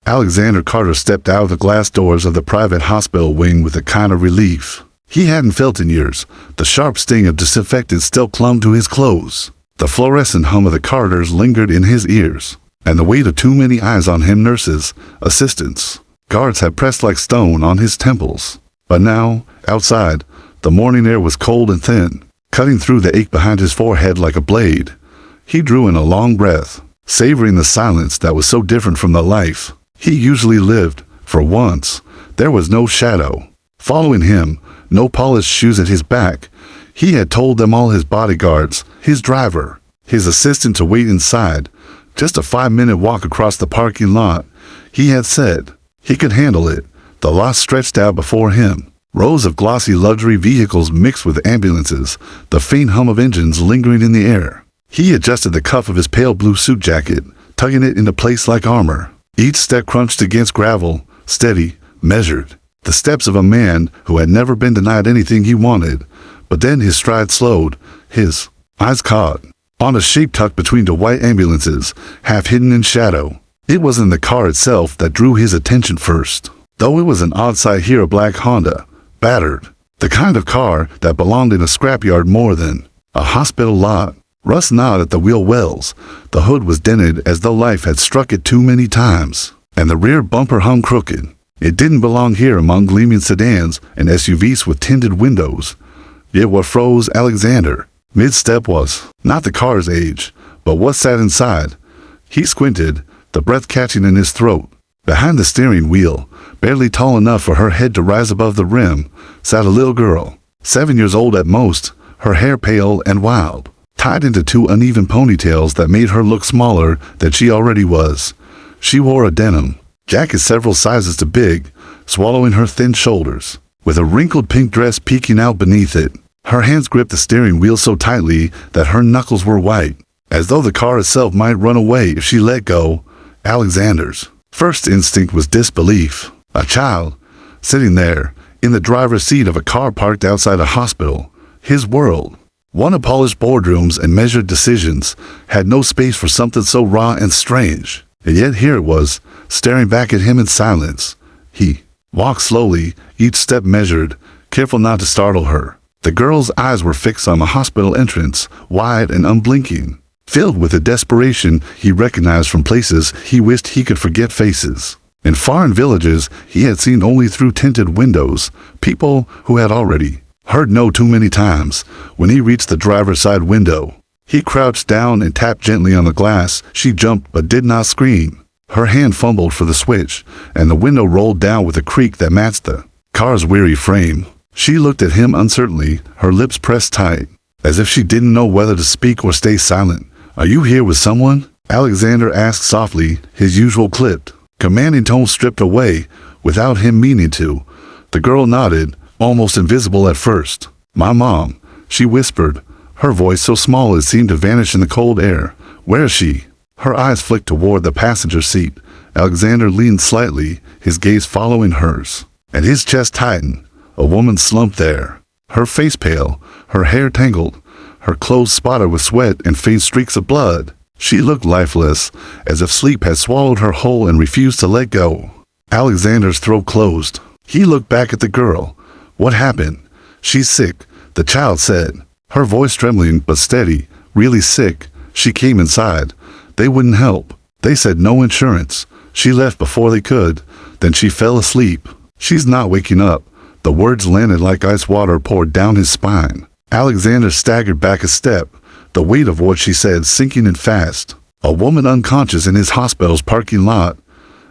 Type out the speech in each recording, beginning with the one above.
Alexander Carter stepped out of the glass doors of the private hospital wing with a kind of relief. He hadn't felt in years. The sharp sting of disinfectant still clung to his clothes. The fluorescent hum of the corridors lingered in his ears, and the weight of too many eyes on him, nurses, assistants, guards, had pressed like stone on his temples. But now, outside, the morning air was cold and thin, cutting through the ache behind his forehead like a blade. He drew in a long breath, savoring the silence that was so different from the life he usually lived. For once, there was no shadow following him, no polished shoes at his back. He had told them all, his bodyguards, his driver, his assistant, to wait inside. Just a 5-minute walk across the parking lot. He had said he could handle it. The lot stretched out before him. Rows of glossy luxury vehicles mixed with ambulances, the faint hum of engines lingering in the air. He adjusted the cuff of his pale blue suit jacket, tugging it into place like armor. Each step crunched against gravel, steady, measured. The steps of a man who had never been denied anything he wanted. But then his stride slowed, his eyes caught on a shape tucked between the white ambulances, half hidden in shadow. It wasn't the car itself that drew his attention first, though it was an odd sight here, a black Honda, battered. The kind of car that belonged in a scrapyard more than a hospital lot. Rust gnawed at the wheel wells. The hood was dented as though life had struck it too many times, and the rear bumper hung crooked. It didn't belong here among gleaming sedans and SUVs with tinted windows. Yet what froze Alexander mid-step was not the car's age, but what sat inside. He squinted, the breath catching in his throat. Behind the steering wheel, barely tall enough for her head to rise above the rim, sat a little girl, 7 years old at most, her hair pale and wild, tied into 2 uneven ponytails that made her look smaller than she already was. She wore a denim jacket several sizes too big, swallowing her thin shoulders, with a wrinkled pink dress peeking out beneath it. Her hands gripped the steering wheel so tightly that her knuckles were white, as though the car itself might run away if she let go. Alexander's first instinct was disbelief. A child, sitting there, in the driver's seat of a car parked outside a hospital. His world, one of polished boardrooms and measured decisions, had no space for something so raw and strange. And yet here it was, staring back at him in silence. He walked slowly, each step measured, careful not to startle her. The girl's eyes were fixed on the hospital entrance, wide and unblinking, filled with a desperation he recognized from places he wished he could forget faces. In foreign villages he had seen only through tinted windows, people who had already heard no too many times. When he reached the driver's side window, he crouched down and tapped gently on the glass. She jumped but did not scream. Her hand fumbled for the switch, and the window rolled down with a creak that matched the car's weary frame. She looked at him uncertainly, her lips pressed tight, as if she didn't know whether to speak or stay silent. "Are you here with someone?" Alexander asked softly, his usual clipped, commanding tone stripped away, without him meaning to. The girl nodded, almost invisible at first. "My mom," she whispered, her voice so small it seemed to vanish in the cold air. "Where is she?" Her eyes flicked toward the passenger seat. Alexander leaned slightly, his gaze following hers, and his chest tightened. A woman slumped there, her face pale, her hair tangled, her clothes spotted with sweat and faint streaks of blood. She looked lifeless, as if sleep had swallowed her whole and refused to let go. Alexander's throat closed. He looked back at the girl. "What happened?" "She's sick," the child said, her voice trembling but steady. "Really sick. She came inside. They wouldn't help. They said no insurance. She left before they could. Then she fell asleep. She's not waking up." The words landed like ice water poured down his spine. Alexander staggered back a step, the weight of what she said sinking in fast. A woman unconscious in his hospital's parking lot.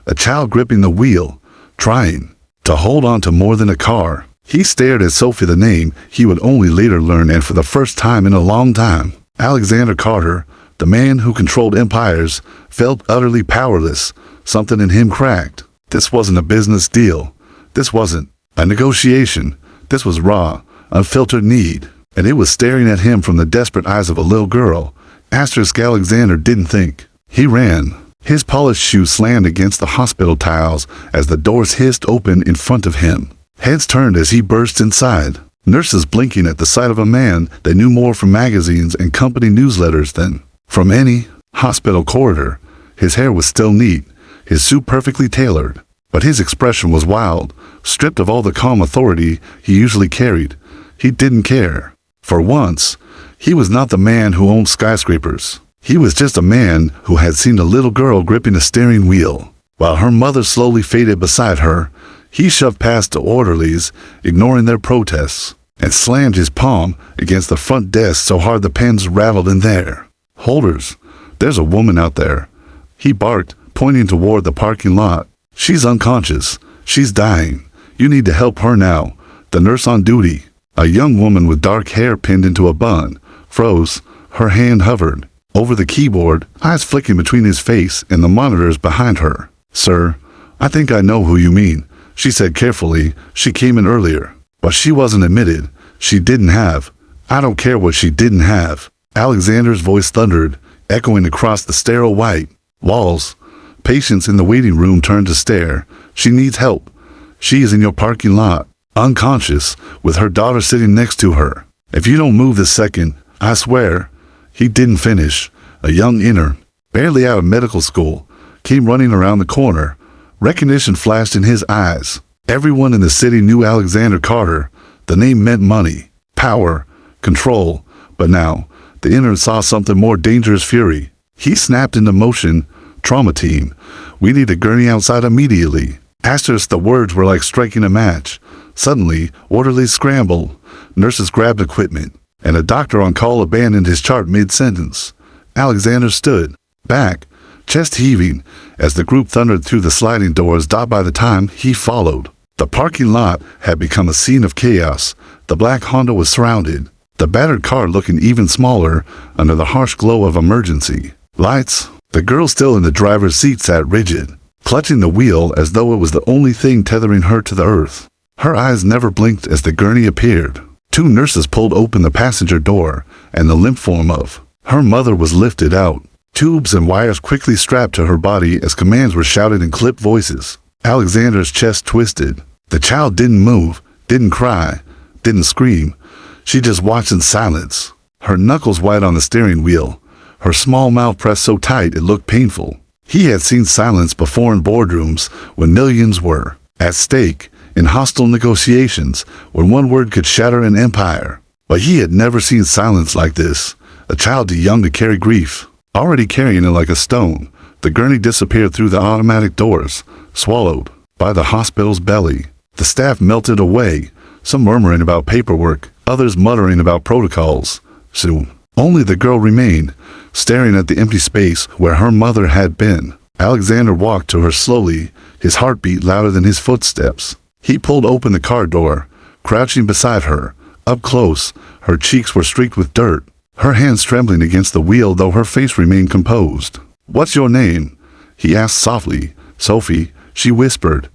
A child gripping the wheel, trying to hold on to more than a car. He stared at Sophie, the name he would only later learn, and for the first time in a long time, Alexander Carter, the man who controlled empires, felt utterly powerless. Something in him cracked. This wasn't a business deal. This wasn't a negotiation. This was raw, unfiltered need, and it was staring at him from the desperate eyes of a little girl. Asterisk Alexander didn't think. He ran. His polished shoes slammed against the hospital tiles as the doors hissed open in front of him. Heads turned as he burst inside. Nurses blinking at the sight of a man they knew more from magazines and company newsletters than from any hospital corridor. His hair was still neat, his suit perfectly tailored. But his expression was wild, stripped of all the calm authority he usually carried. He didn't care. For once, he was not the man who owned skyscrapers. He was just a man who had seen a little girl gripping a steering wheel. While her mother slowly faded beside her, he shoved past the orderlies, ignoring their protests, and slammed his palm against the front desk so hard the pens rattled in there. "Holders, there's a woman out there," he barked, pointing toward the parking lot. "She's unconscious. She's dying. You need to help her now." The nurse on duty, a young woman with dark hair pinned into a bun, froze. Her hand hovered over the keyboard, eyes flicking between his face and the monitors behind her. "Sir, I think I know who you mean," she said carefully. "She came in earlier, but she wasn't admitted. She didn't have. I don't care what she didn't have." Alexander's voice thundered, echoing across the sterile white walls. Patients in the waiting room turned to stare. "She needs help. She is in your parking lot, unconscious, with her daughter sitting next to her. If you don't move this second, I swear." He didn't finish. A young intern, barely out of medical school, came running around the corner. Recognition flashed in his eyes. Everyone in the city knew Alexander Carter. The name meant money, power, control. But now, the intern saw something more dangerous: fury. He snapped into motion. "Trauma team, we need a gurney outside immediately." Asterisk, the words were like striking a match. Suddenly, orderlies scrambled, nurses grabbed equipment, and a doctor on call abandoned his chart mid-sentence. Alexander stood back, chest heaving, as the group thundered through the sliding doors. By the time he followed, the parking lot had become a scene of chaos. The black Honda was surrounded, the battered car looking even smaller under the harsh glow of emergency lights. The girl still in the driver's seat sat rigid, clutching the wheel as though it was the only thing tethering her to the earth. Her eyes never blinked as the gurney appeared. Two nurses pulled open the passenger door, and the limp form of her mother was lifted out. Tubes and wires quickly strapped to her body as commands were shouted in clipped voices. Alexander's chest twisted. The child didn't move, didn't cry, didn't scream. She just watched in silence, her knuckles white on the steering wheel, her small mouth pressed so tight it looked painful. He had seen silence before in boardrooms when millions were at stake, in hostile negotiations when one word could shatter an empire. But he had never seen silence like this. A child too young to carry grief, already carrying it like a stone. The gurney disappeared through the automatic doors, swallowed by the hospital's belly. The staff melted away, some murmuring about paperwork, others muttering about protocols. Soon, only the girl remained, staring at the empty space where her mother had been. Alexander walked to her slowly, his heartbeat louder than his footsteps. He pulled open the car door, crouching beside her. Up close, her cheeks were streaked with dirt, her hands trembling against the wheel though her face remained composed. "What's your name?" he asked softly. "Sophie," she whispered.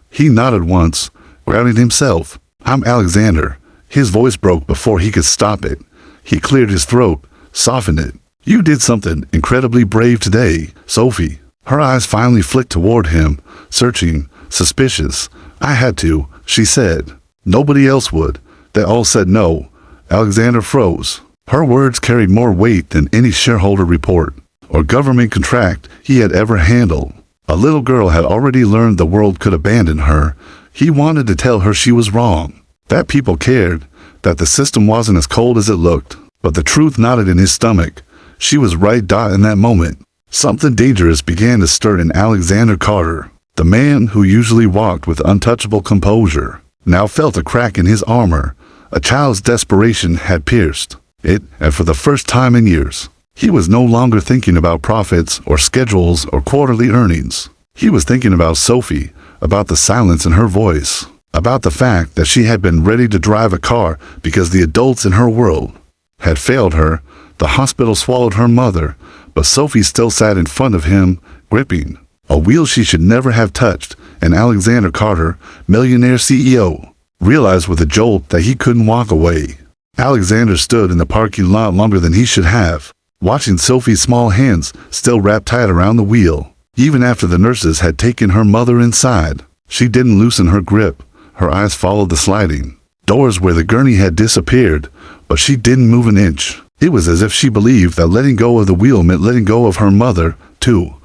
He nodded once, grounding himself. "I'm Alexander." His voice broke before he could stop it. He cleared his throat, softened it. "You did something incredibly brave today, Sophie." Her eyes finally flicked toward him, searching, suspicious. "I had to," she said. "Nobody else would." They all said no. Alexander froze. Her words carried more weight than any shareholder report or government contract he had ever handled. A little girl had already learned the world could abandon her. He wanted to tell her she was wrong, that people cared, that the system wasn't as cold as it looked. But the truth knotted in his stomach. She was right. In that moment, something dangerous began to stir in Alexander Carter. The man who usually walked with untouchable composure now felt a crack in his armor. A child's desperation had pierced it, and for the first time in years, he was no longer thinking about profits or schedules or quarterly earnings. He was thinking about Sophie, about the silence in her voice, about the fact that she had been ready to drive a car because the adults in her world had failed her. The hospital swallowed her mother, but Sophie still sat in front of him, gripping a wheel she should never have touched. And Alexander Carter, Millionaire CEO, realized with a jolt that he couldn't walk away. Alexander stood in the parking lot longer than he should have, watching Sophie's small hands still wrapped tight around the wheel. Even after the nurses had taken her mother inside, she didn't loosen her grip. Her eyes followed the sliding doors where the gurney had disappeared, but she didn't move an inch. It was as if she believed that letting go of the wheel meant letting go of her mother, too.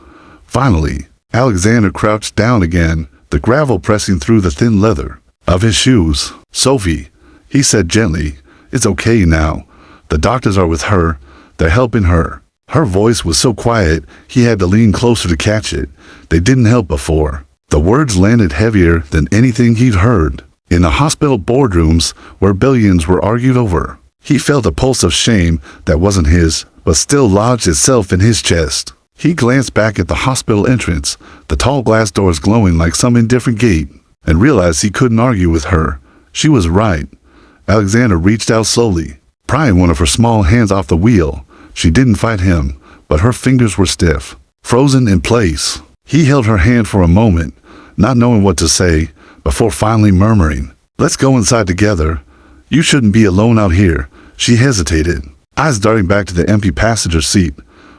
Finally, Alexander crouched down again, the gravel pressing through the thin leather of his shoes. "Sophie," he said gently, "it's okay now. The doctors are with her. They're helping her." Her voice was so quiet, he had to lean closer to catch it. They didn't help before. The words landed heavier than anything he'd heard. In the hospital boardrooms, where billions were argued over, he felt a pulse of shame that wasn't his, but still lodged itself in his chest. He glanced back at the hospital entrance, the tall glass doors glowing like some indifferent gate, and realized he couldn't argue with her. She was right. Alexander reached out slowly, prying one of her small hands off the wheel. She didn't fight him, but her fingers were stiff, frozen in place. He held her hand for a moment, not knowing what to say, before finally murmuring, "Let's go inside together. You shouldn't be alone out here." She hesitated, eyes darting back to the empty passenger seat.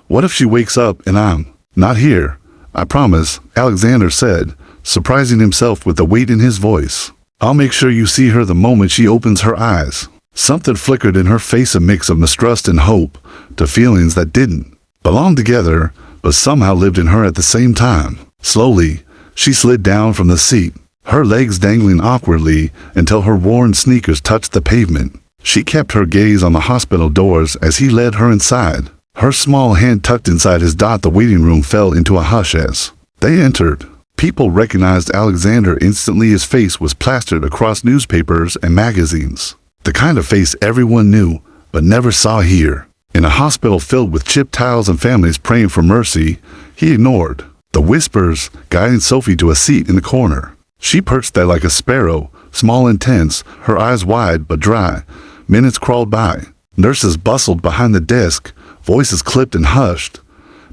"What if she wakes up and I'm not here?" "I promise," Alexander said, surprising himself with the weight in his voice. "I'll make sure you see her the moment she opens her eyes." Something flickered in her face, a mix of mistrust and hope, to feelings that didn't belong together, but somehow lived in her at the same time. Slowly, she slid down from the seat, her legs dangling awkwardly until her worn sneakers touched the pavement. She kept her gaze on the hospital doors as he led her inside. Her small hand tucked inside his dot. The waiting room fell into a hush as they entered. People recognized Alexander instantly. His face was plastered across newspapers and magazines. The kind of face everyone knew, but never saw here. In a hospital filled with chipped tiles and families praying for mercy, he ignored the whispers, guiding Sophie to a seat in the corner. She perched there like a sparrow, small and tense, her eyes wide but dry. Minutes crawled by. Nurses bustled behind the desk, voices clipped and hushed.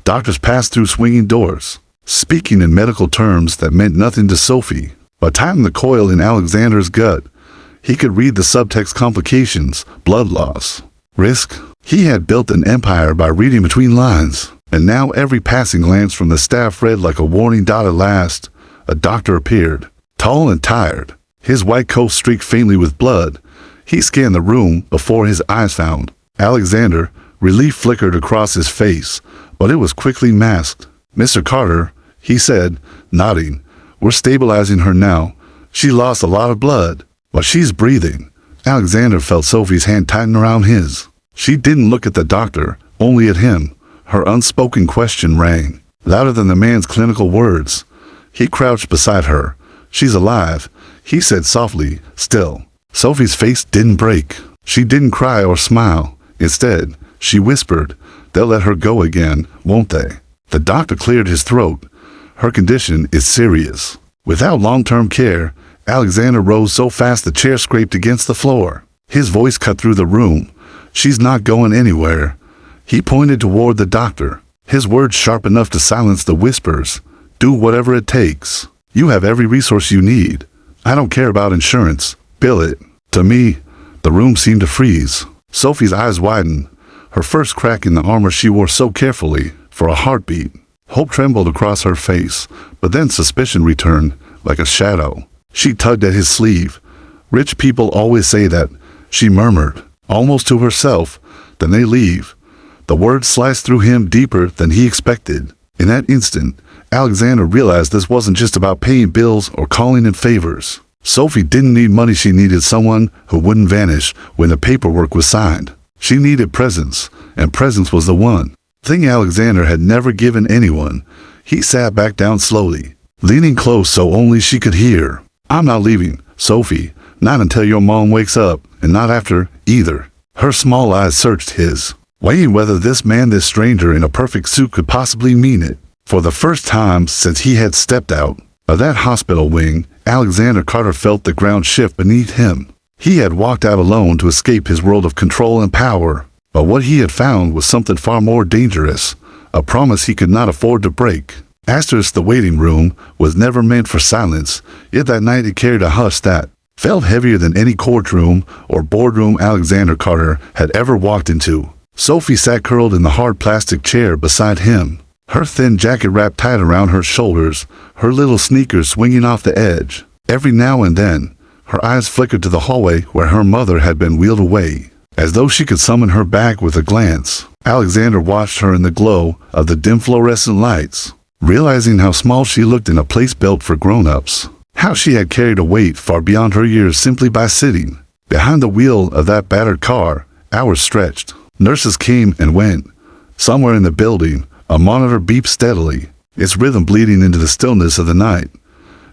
Doctors passed through swinging doors, speaking in medical terms that meant nothing to Sophie, but tightened the coil in Alexander's gut. He could read the subtext: complications, blood loss, risk. He had built an empire by reading between lines, and now every passing glance from the staff read like a warning. At last, a doctor appeared, tall and tired, his white coat streaked faintly with blood. He scanned the room before his eyes found Alexander. Relief flickered across his face, but it was quickly masked. "Mr. Carter," he said, nodding, "we're stabilizing her now. She lost a lot of blood, but she's breathing." Alexander felt Sophie's hand tighten around his. She didn't look at the doctor, only at him. Her unspoken question rang, louder than the man's clinical words. He crouched beside her. "She's alive," he said softly, still. Sophie's face didn't break. She didn't cry or smile. Instead, she whispered, "They'll let her go again, won't they?" The doctor cleared his throat. "Her condition is serious." Without long-term care, Alexander rose so fast the chair scraped against the floor. His voice cut through the room. "She's not going anywhere." He pointed toward the doctor, his words sharp enough to silence the whispers. "Do whatever it takes. You have every resource you need. I don't care about insurance. Bill it to me." The room seemed to freeze. Sophie's eyes widened, her first crack in the armor she wore so carefully. For a heartbeat, hope trembled across her face, but then suspicion returned, like a shadow. She tugged at his sleeve. "Rich people always say that," she murmured, almost to herself. "Then they leave." The words sliced through him deeper than he expected. In that instant, Alexander realized this wasn't just about paying bills or calling in favors. Sophie didn't need money. She needed someone who wouldn't vanish when the paperwork was signed. She needed presence, and presence was the one thing Alexander had never given anyone. He sat back down slowly, leaning close so only she could hear. "I'm not leaving, Sophie. Not until your mom wakes up, and not after, either." Her small eyes searched his, weighing whether this man, this stranger in a perfect suit, could possibly mean it. For the first time since he had stepped out of that hospital wing, Alexander Carter felt the ground shift beneath him. He had walked out alone to escape his world of control and power, but what he had found was something far more dangerous, a promise he could not afford to break. The waiting room was never meant for silence, yet that night it carried a hush that felt heavier than any courtroom or boardroom Alexander Carter had ever walked into. Sophie sat curled in the hard plastic chair beside him, her thin jacket wrapped tight around her shoulders, her little sneakers swinging off the edge. Every now and then, her eyes flickered to the hallway where her mother had been wheeled away, as though she could summon her back with a glance. Alexander watched her in the glow of the dim fluorescent lights. realizing how small she looked in a place built for grown-ups. How she had carried a weight far beyond her years simply by sitting. Behind the wheel of that battered car, hours stretched. Nurses came and went. Somewhere in the building, a monitor beeped steadily, its rhythm bleeding into the stillness of the night.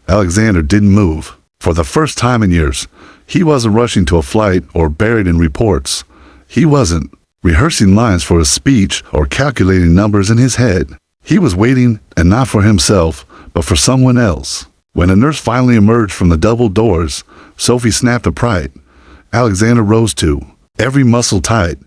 Alexander didn't move. For the first time in years, he wasn't rushing to a flight or buried in reports. He wasn't rehearsing lines for a speech or calculating numbers in his head. He was waiting, and not for himself, but for someone else. When a nurse finally emerged from the double doors, Sophie snapped upright. Alexander rose too, every muscle tight.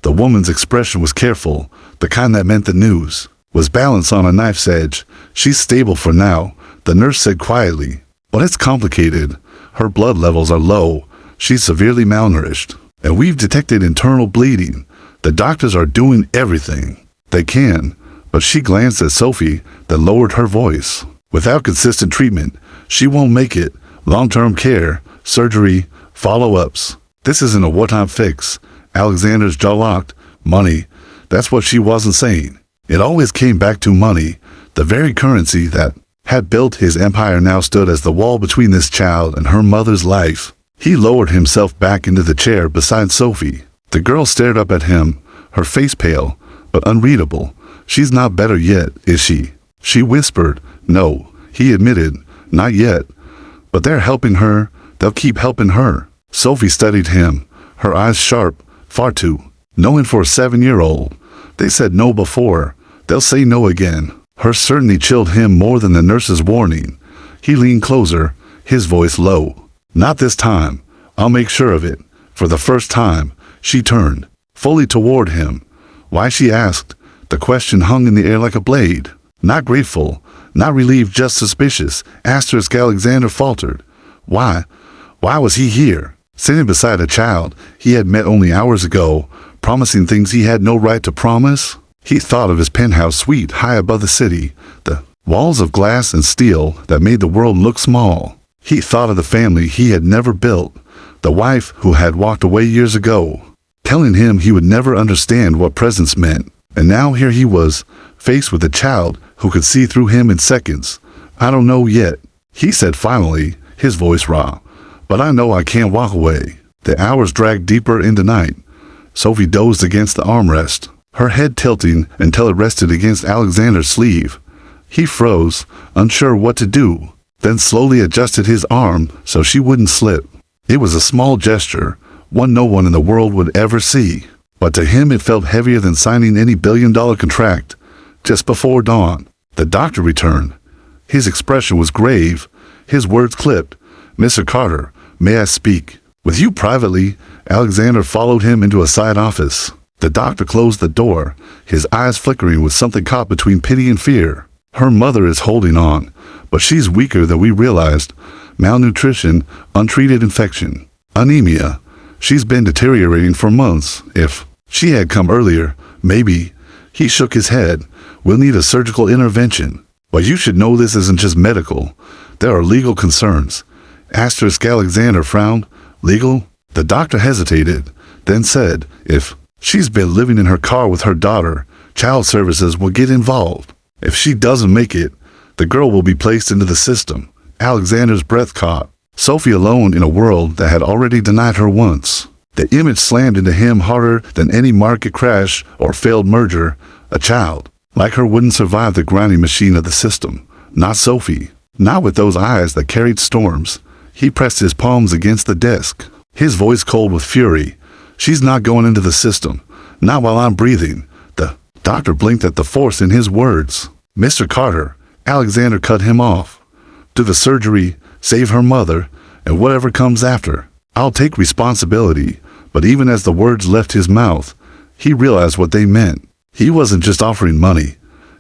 The woman's expression was careful, the kind that meant the news was balanced on a knife's edge. "She's stable for now," the nurse said quietly. "But it's complicated. Her blood levels are low. She's severely malnourished. And we've detected internal bleeding. The doctors are doing everything they can." But she glanced at Sophie, then lowered her voice. "Without consistent treatment, she won't make it. Long-term care, surgery, follow-ups. This isn't a one-time fix." Alexander's jaw locked. Money. That's what she wasn't saying. It always came back to money. The very currency that had built his empire now stood as the wall between this child and her mother's life. He lowered himself back into the chair beside Sophie. The girl stared up at him, her face pale, but unreadable. "She's not better yet, is she?" She whispered. "No," he admitted, "not yet. But they're helping her. They'll keep helping her." Sophie studied him, her eyes sharp, far too. Knowing for a 7-year-old. They said no before. They'll say no again. Her certainty chilled him more than the nurse's warning. He leaned closer, his voice low. "Not this time. I'll make sure of it." For the first time, she turned, fully toward him. "Why?" she asked. The question hung in the air like a blade. Not grateful, not relieved, just suspicious. Asterisk. Alexander faltered. Why? Why was he here? Sitting beside a child he had met only hours ago, promising things he had no right to promise? He thought of his penthouse suite high above the city, the walls of glass and steel that made the world look small. He thought of the family he had never built, the wife who had walked away years ago, telling him he would never understand what presence meant. And now here he was, faced with a child who could see through him in seconds. "I don't know yet," he said finally, his voice raw. "But I know I can't walk away." The hours dragged deeper into night. Sophie dozed against the armrest, her head tilting until it rested against Alexander's sleeve. He froze, unsure what to do, then slowly adjusted his arm so she wouldn't slip. It was a small gesture, one no one in the world would ever see. But to him it felt heavier than signing any billion-dollar contract. Just before dawn, the doctor returned. His expression was grave, his words clipped. "Mr. Carter, may I speak with you privately?" Alexander followed him into a side office. The doctor closed the door, his eyes flickering with something caught between pity and fear. "Her mother is holding on, but she's weaker than we realized. Malnutrition, untreated infection, anemia. She's been deteriorating for months. If she had come earlier, maybe." He shook his head. "We'll need a surgical intervention. But you should know this isn't just medical. There are legal concerns." Asterisk. Alexander frowned. "Legal?" The doctor hesitated, then said, "If she's been living in her car with her daughter, child services will get involved. If she doesn't make it, the girl will be placed into the system." Alexander's breath caught. Sophie alone in a world that had already denied her once. The image slammed into him harder than any market crash or failed merger. A child like her wouldn't survive the grinding machine of the system. Not Sophie. Not with those eyes that carried storms. He pressed his palms against the desk, his voice cold with fury. "She's not going into the system. Not while I'm breathing." The doctor blinked at the force in his words. "Mr. Carter," Alexander cut him off. "Do the surgery, save her mother, and whatever comes after. I'll take responsibility." But even as the words left his mouth, he realized what they meant. He wasn't just offering money.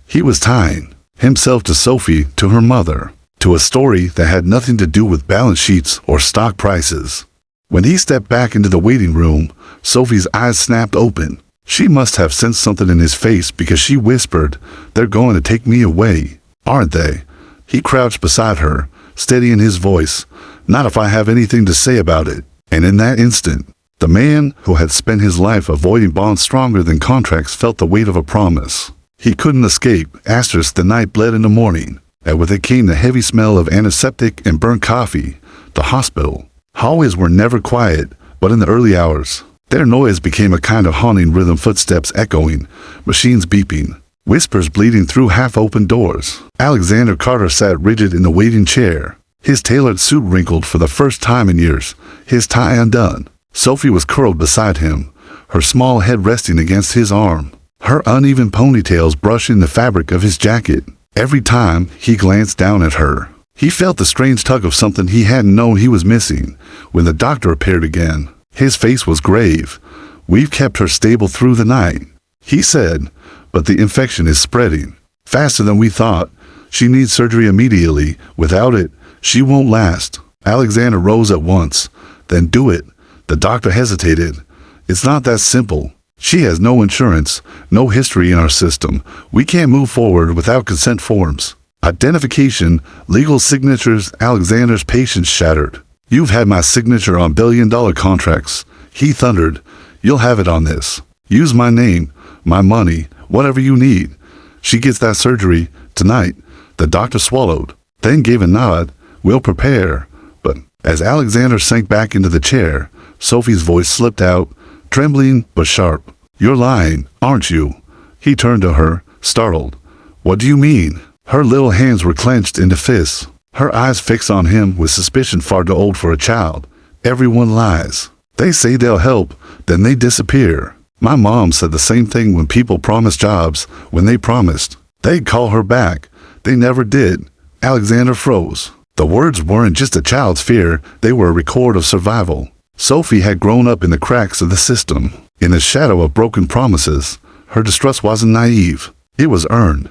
He was tying himself to Sophie, to her mother, to a story that had nothing to do with balance sheets or stock prices. When he stepped back into the waiting room, Sophie's eyes snapped open. She must have sensed something in his face because she whispered, "They're going to take me away, aren't they?" He crouched beside her, steady in his voice. "Not if I have anything to say about it." And in that instant, the man who had spent his life avoiding bonds stronger than contracts felt the weight of a promise. He couldn't escape. Asterisk, the night bled in the morning, and with it came the heavy smell of antiseptic and burnt coffee. The hospital hallways were never quiet, but in the early hours, their noise became a kind of haunting rhythm, footsteps echoing, machines beeping, whispers bleeding through half-open doors. Alexander Carter sat rigid in the waiting chair, his tailored suit wrinkled for the first time in years, his tie undone. Sophie was curled beside him, her small head resting against his arm, her uneven ponytails brushing the fabric of his jacket. Every time he glanced down at her, he felt the strange tug of something he hadn't known he was missing. When the doctor appeared again, his face was grave. "We've kept her stable through the night," he said, "but the infection is spreading faster than we thought. She needs surgery immediately. Without it, she won't last." Alexander rose at once. "Then do it." The doctor hesitated. "It's not that simple. She has no insurance, no history in our system. We can't move forward without consent forms, identification, legal signatures." Alexander's patience shattered. "You've had my signature on billion-dollar contracts," he thundered. "You'll have it on this. Use my name, my money, whatever you need. She gets that surgery tonight." The doctor swallowed, then gave a nod. "We'll prepare." But as Alexander sank back into the chair, Sophie's voice slipped out, trembling but sharp. "You're lying, aren't you?" He turned to her, startled. "What do you mean?" Her little hands were clenched into fists, her eyes fixed on him with suspicion far too old for a child. "Everyone lies. They say they'll help, then they disappear. My mom said the same thing when people promised jobs. When they promised, they'd call her back. They never did." Alexander froze. The words weren't just a child's fear, they were a record of survival. Sophie had grown up in the cracks of the system, in the shadow of broken promises. Her distrust wasn't naive, it was earned.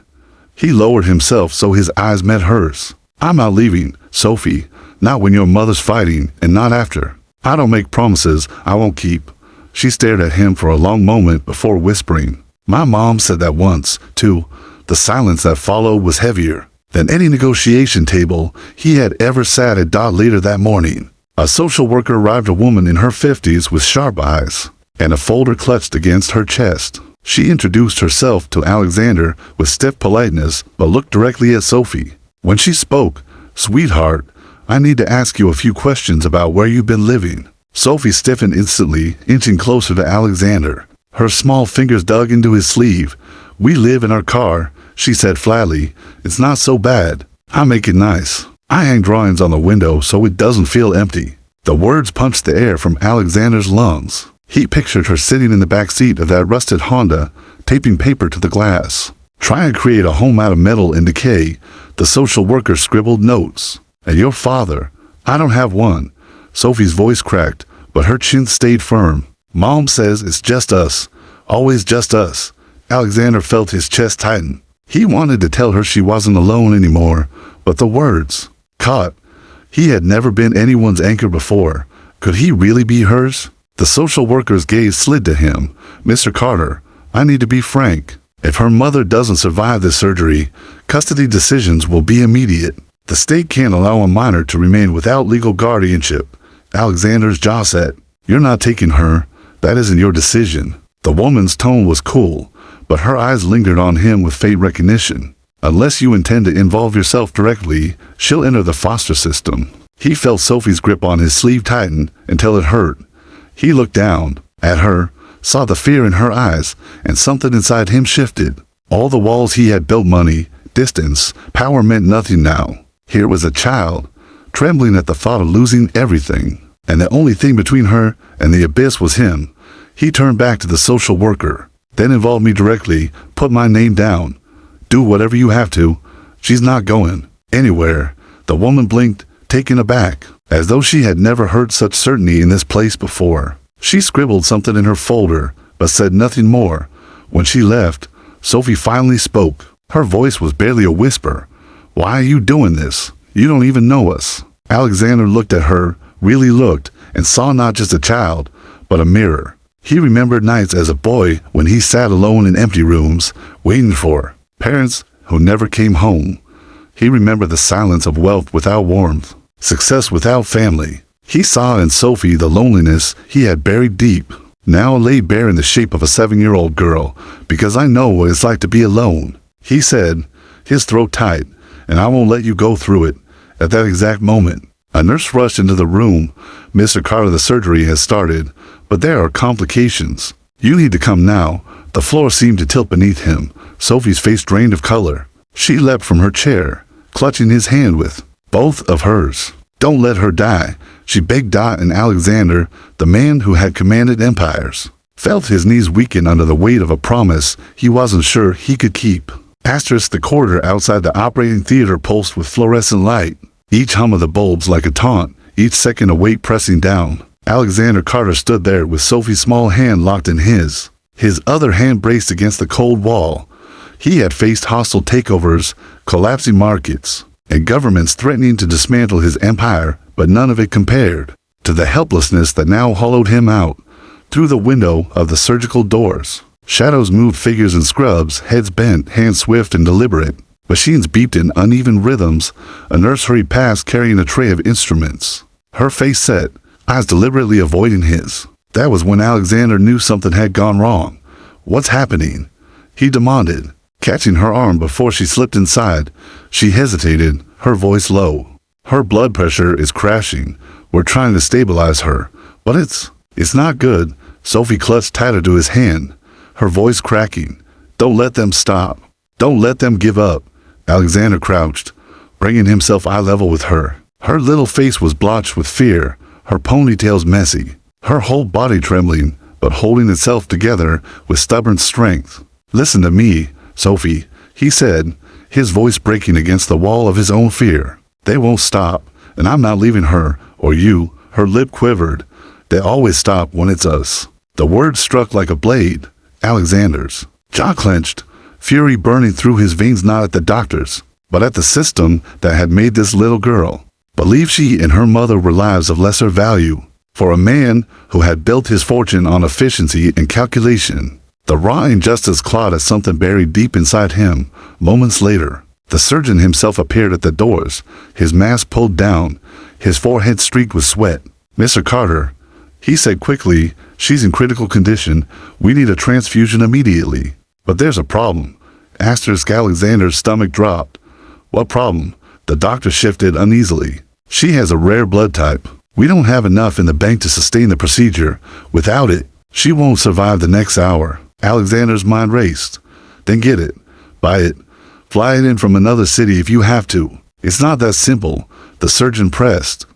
He lowered himself so his eyes met hers. "I'm not leaving, Sophie, not when your mother's fighting, and not after. I don't make promises I won't keep." She stared at him for a long moment before whispering, "My mom said that once, too." The silence that followed was heavier than any negotiation table he had ever sat at. Later that morning, a social worker arrived, a woman in her 50s with sharp eyes and a folder clutched against her chest. She introduced herself to Alexander with stiff politeness, but looked directly at Sophie. When she spoke, "Sweetheart, I need to ask you a few questions about where you've been living." Sophie stiffened instantly, inching closer to Alexander. Her small fingers dug into his sleeve. "We live in our car," she said flatly. "It's not so bad. I make it nice. I hang drawings on the window so it doesn't feel empty." The words punched the air from Alexander's lungs. He pictured her sitting in the back seat of that rusted Honda, taping paper to the glass. "Try and create a home out of metal and decay." The social worker scribbled notes. "And your father?" "I don't have one." Sophie's voice cracked, but her chin stayed firm. "Mom says it's just us. Always just us." Alexander felt his chest tighten. He wanted to tell her she wasn't alone anymore, but the words caught. He had never been anyone's anchor before. Could he really be hers? The social worker's gaze slid to him. "Mr. Carter, I need to be frank. If her mother doesn't survive this surgery, custody decisions will be immediate. The state can't allow a minor to remain without legal guardianship." Alexander's jaw set. "You're not taking her. That isn't your decision." The woman's tone was cool, but her eyes lingered on him with faint recognition. "Unless you intend to involve yourself directly, she'll enter the foster system." He felt Sophie's grip on his sleeve tighten until it hurt. He looked down at her, saw the fear in her eyes, and something inside him shifted. All the walls he had built, money, distance, power, meant nothing now. Here was a child, trembling at the thought of losing everything, and the only thing between her and the abyss was him. He turned back to the social worker. "Then involve me directly, put my name down. Do whatever you have to." "She's not going anywhere." The woman blinked, taken aback, as though she had never heard such certainty in this place before. She scribbled something in her folder, but said nothing more. When she left, Sophie finally spoke. Her voice was barely a whisper. "Why are you doing this? You don't even know us." Alexander looked at her, really looked, and saw not just a child, but a mirror. He remembered nights as a boy when he sat alone in empty rooms, waiting for parents who never came home. He remembered the silence of wealth without warmth, success without family. He saw in Sophie the loneliness he had buried deep now laid bare in the shape of a 7-year-old girl, because I know what it's like to be alone," he said, his throat tight, "and I won't let you go through it." At that exact moment, a nurse rushed into the room. "Mr. Carter, the surgery has started, but there are complications. You need to come now." The floor seemed to tilt beneath him. Sophie's face drained of color. She leapt from her chair, clutching his hand with both of hers. "Don't let her die," she begged. And Alexander, the man who had commanded empires, felt his knees weaken under the weight of a promise he wasn't sure he could keep. The corridor outside the operating theater pulsed with fluorescent light, each hum of the bulbs like a taunt, each second a weight pressing down. Alexander Carter stood there with Sophie's small hand locked in his other hand braced against the cold wall. He had faced hostile takeovers, collapsing markets, and governments threatening to dismantle his empire, but none of it compared to the helplessness that now hollowed him out. Through the window of the surgical doors, shadows moved, figures in scrubs, heads bent, hands swift and deliberate. Machines beeped in uneven rhythms. A nurse hurried past carrying a tray of instruments, her face set, eyes deliberately avoiding his. That was when Alexander knew something had gone wrong. "What's happening?" he demanded, catching her arm before she slipped inside. She hesitated, her voice low. "Her blood pressure is crashing. We're trying to stabilize her, but it's not good." Sophie clutched tighter to his hand, her voice cracking. "Don't let them stop. Don't let them give up." Alexander crouched, bringing himself eye level with her. Her little face was blotched with fear, her ponytails messy, her whole body trembling, but holding itself together with stubborn strength. "Listen to me, Sophie," he said, his voice breaking against the wall of his own fear. "They won't stop, and I'm not leaving her, or you." Her lip quivered. "They always stop when it's us." The words struck like a blade. Alexander's jaw clenched, fury burning through his veins, not at the doctors, but at the system that had made this little girl believe she and her mother were lives of lesser value. For a man who had built his fortune on efficiency and calculation, the raw injustice clawed at something buried deep inside him. Moments later, the surgeon himself appeared at the doors, his mask pulled down, his forehead streaked with sweat. "Mr. Carter," he said quickly, "she's in critical condition. We need a transfusion immediately." "But there's a problem." Alexander's stomach dropped. "What problem?" The doctor shifted uneasily. "She has a rare blood type. We don't have enough in the bank to sustain the procedure. Without it, she won't survive the next hour." Alexander's mind raced. "Then get it. Buy it. Fly it in from another city if you have to." "It's not that simple," the surgeon pressed.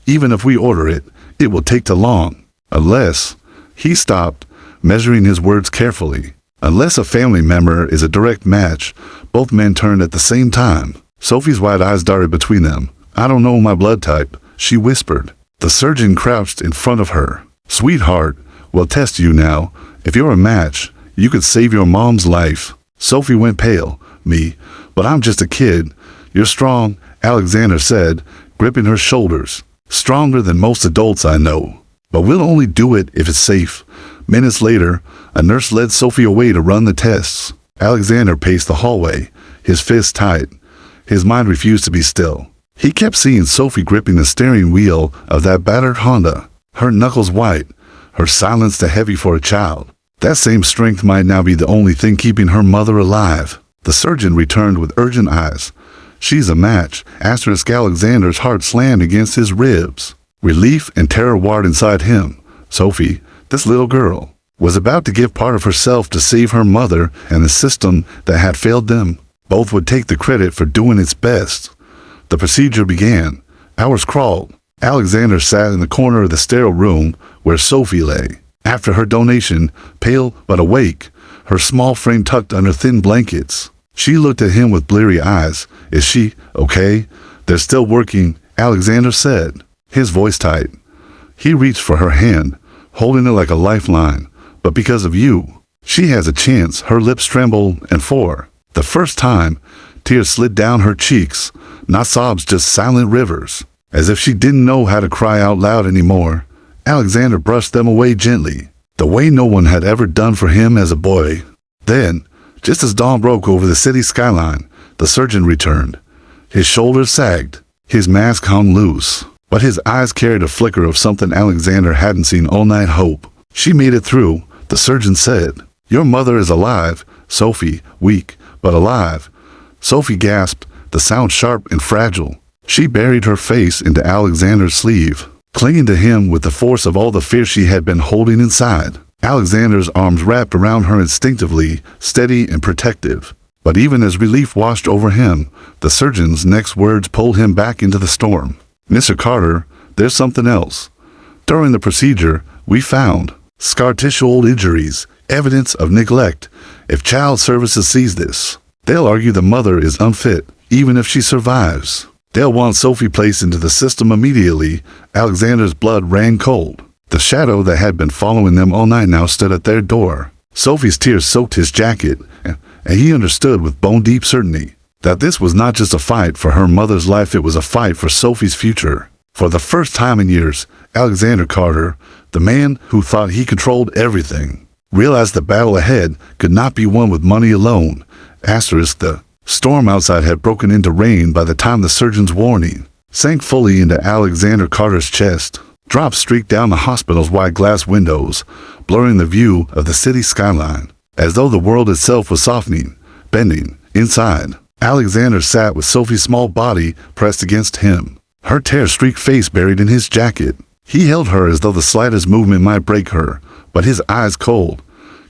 "Even if we order it, it will take too long. Unless," he stopped, measuring his words carefully, "unless a family member is a direct match." Both men turned at the same time. Sophie's wide eyes darted between them. "I don't know my blood type," she whispered. The surgeon crouched in front of her. "Sweetheart, we'll test you now. If you're a match, you could save your mom's life." Sophie went pale. "Me? But I'm just a kid." "You're strong," Alexander said, gripping her shoulders. "Stronger than most adults I know. But we'll only do it if it's safe." Minutes later, a nurse led Sophie away to run the tests. Alexander paced the hallway, his fists tight. His mind refused to be still. He kept seeing Sophie gripping the steering wheel of that battered Honda, her knuckles white, her silence too heavy for a child. That same strength might now be the only thing keeping her mother alive. The surgeon returned with urgent eyes. "She's a match." Alexander's heart slammed against his ribs. Relief and terror warred inside him. Sophie, this little girl, was about to give part of herself to save her mother and the system that had failed them. Both would take the credit for doing its best. The procedure began. Hours crawled. Alexander sat in the corner of the sterile room where Sophie lay. After her donation, pale but awake, her small frame tucked under thin blankets. She looked at him with bleary eyes. "Is she okay?" "They're still working," Alexander said, his voice tight. He reached for her hand, holding it like a lifeline. "But because of you, she has a chance." Her lips trembled, and for the first time, tears slid down her cheeks. Not sobs, just silent rivers. As if she didn't know how to cry out loud anymore, Alexander brushed them away gently, the way no one had ever done for him as a boy. Then, just as dawn broke over the city skyline, the surgeon returned. His shoulders sagged, his mask hung loose, but his eyes carried a flicker of something Alexander hadn't seen all night: hope. She made it through, the surgeon said. Your mother is alive, Sophie, weak, but alive. Sophie gasped, the sound sharp and fragile. She buried her face into Alexander's sleeve, clinging to him with the force of all the fear she had been holding inside. Alexander's arms wrapped around her instinctively, steady and protective. But even as relief washed over him, the surgeon's next words pulled him back into the storm. Mr. Carter, there's something else. During the procedure, we found scar tissue, old injuries, evidence of neglect. If child services sees this, they'll argue the mother is unfit, even if she survives. They'll want Sophie placed into the system immediately. Alexander's blood ran cold. The shadow that had been following them all night now stood at their door. Sophie's tears soaked his jacket, and he understood with bone-deep certainty that this was not just a fight for her mother's life, it was a fight for Sophie's future. For the first time in years, Alexander Carter, the man who thought he controlled everything, realized the battle ahead could not be won with money alone. Asterisk, the storm outside had broken into rain by the time the surgeon's warning sank fully into Alexander Carter's chest. Drops streaked down the hospital's wide glass windows, blurring the view of the city skyline, as though the world itself was softening, bending. Inside, Alexander sat with Sophie's small body pressed against him, her tear-streaked face buried in his jacket. He held her as though the slightest movement might break her, but his eyes cold,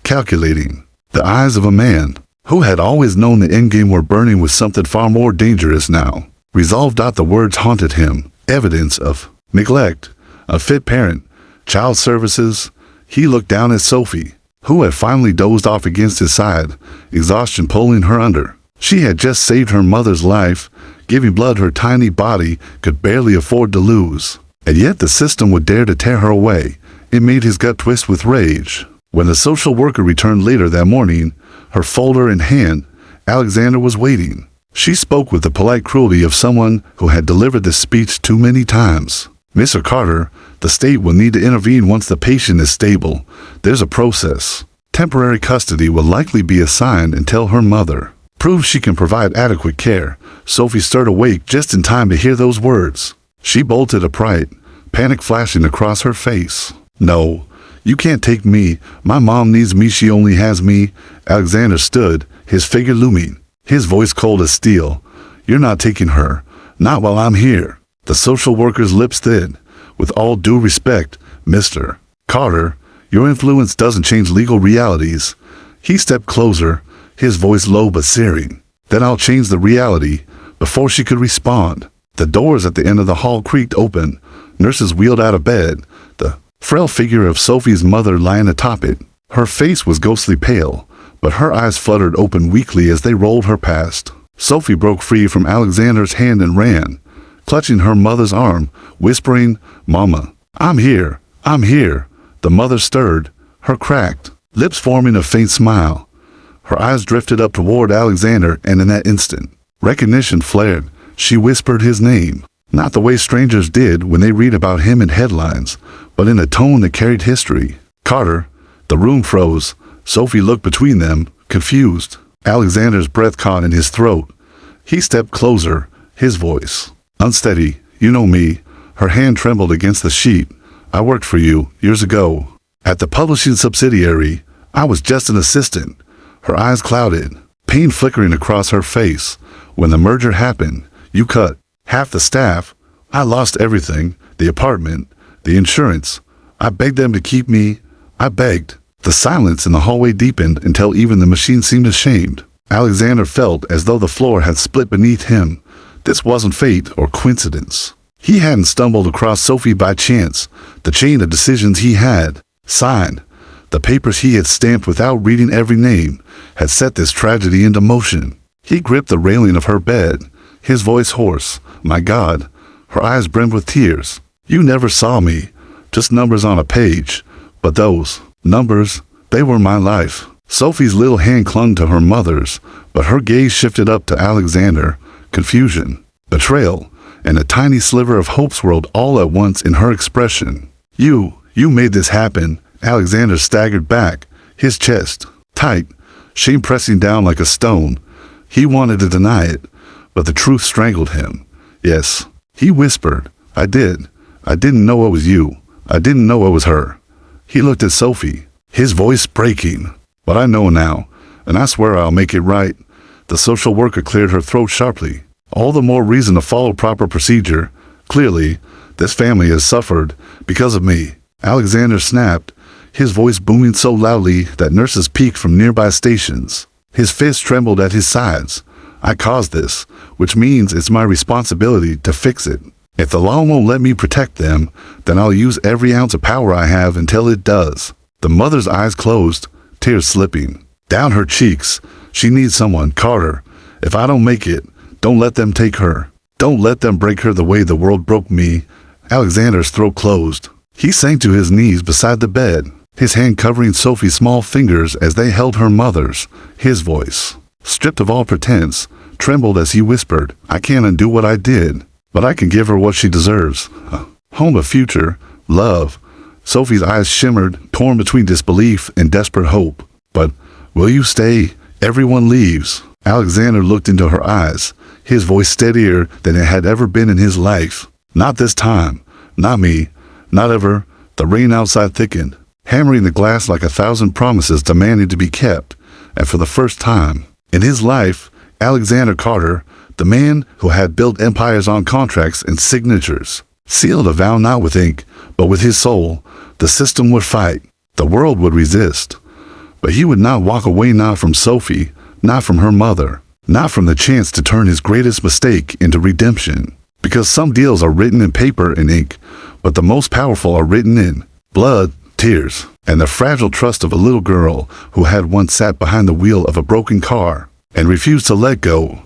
calculating. The eyes of a man who had always known the endgame were burning with something far more dangerous now. Resolved. The words haunted him, evidence of neglect. A fit parent, child services. He looked down at Sophie, who had finally dozed off against his side, exhaustion pulling her under. She had just saved her mother's life, giving blood her tiny body could barely afford to lose. And yet the system would dare to tear her away. It made his gut twist with rage. When the social worker returned later that morning, her folder in hand, Alexander was waiting. She spoke with the polite cruelty of someone who had delivered this speech too many times. Mr. Carter, the state will need to intervene once the patient is stable. There's a process. Temporary custody will likely be assigned until her mother proves she can provide adequate care. Sophie stirred awake just in time to hear those words. She bolted upright, panic flashing across her face. No, you can't take me. My mom needs me. She only has me. Alexander stood, his figure looming, his voice cold as steel. You're not taking her. Not while I'm here. The social worker's lips thin. With all due respect, Mr. Carter, your influence doesn't change legal realities. He stepped closer, his voice low but searing. Then I'll change the reality. Before she could respond, the doors at the end of the hall creaked open. Nurses wheeled out of bed, the frail figure of Sophie's mother lying atop it. Her face was ghostly pale, but her eyes fluttered open weakly as they rolled her past. Sophie broke free from Alexander's hand and ran, clutching her mother's arm, whispering, "Mama, I'm here, I'm here." The mother stirred, her cracked lips forming a faint smile. Her eyes drifted up toward Alexander, and in that instant, recognition flared. She whispered his name, not the way strangers did when they read about him in headlines, but in a tone that carried history. Carter. The room froze. Sophie looked between them, confused. Alexander's breath caught in his throat. He stepped closer, his voice unsteady. "You know me." Her hand trembled against the sheet. "I worked for you, years ago, at the publishing subsidiary. I was just an assistant." Her eyes clouded, pain flickering across her face. "When the merger happened, you cut half the staff. I lost everything, the apartment, the insurance. I begged them to keep me. I begged." The silence in the hallway deepened until even the machine seemed ashamed. Alexander felt as though the floor had split beneath him. This wasn't fate or coincidence. He hadn't stumbled across Sophie by chance. The chain of decisions he had signed, the papers he had stamped without reading every name, had set this tragedy into motion. He gripped the railing of her bed, his voice hoarse. "My God." Her eyes brimmed with tears. "You never saw me, just numbers on a page. But those numbers, they were my life." Sophie's little hand clung to her mother's, but her gaze shifted up to Alexander. Confusion, betrayal, and a tiny sliver of hope swirled all at once in her expression. You made this happen." Alexander staggered back, his chest tight, shame pressing down like a stone. He wanted to deny it, but the truth strangled him. "Yes," he whispered. "I did. I didn't know it was you. I didn't know it was her." He looked at Sophie, his voice breaking. But I know now, and I swear I'll make it right. The social worker cleared her throat sharply. All the more reason to follow proper procedure. Clearly, this family has suffered because of me. Alexander snapped, his voice booming so loudly that nurses peeked from nearby stations. His fist trembled at his sides. I caused this, which means it's my responsibility to fix it. If the law won't let me protect them, then I'll use every ounce of power I have until it does. The mother's eyes closed, tears slipping down her cheeks. She needs someone, Carter. If I don't make it, don't let them take her. Don't let them break her the way the world broke me. Alexander's throat closed. He sank to his knees beside the bed, his hand covering Sophie's small fingers as they held her mother's. His voice, stripped of all pretense, trembled as he whispered, I can't undo what I did, but I can give her what she deserves. A home, a future, love. Sophie's eyes shimmered, torn between disbelief and desperate hope. But will you stay? Everyone leaves. Alexander looked into her eyes, his voice steadier than it had ever been in his life. Not this time. Not me. Not ever. The rain outside thickened, hammering the glass like 1,000 promises demanding to be kept. And for the first time in his life, Alexander Carter, the man who had built empires on contracts and signatures, sealed a vow not with ink, but with his soul. The system would fight. The world would resist. But he would not walk away now from Sophie, not from her mother, not from the chance to turn his greatest mistake into redemption. Because some deals are written in paper and ink, but the most powerful are written in blood, tears, and the fragile trust of a little girl who had once sat behind the wheel of a broken car and refused to let go.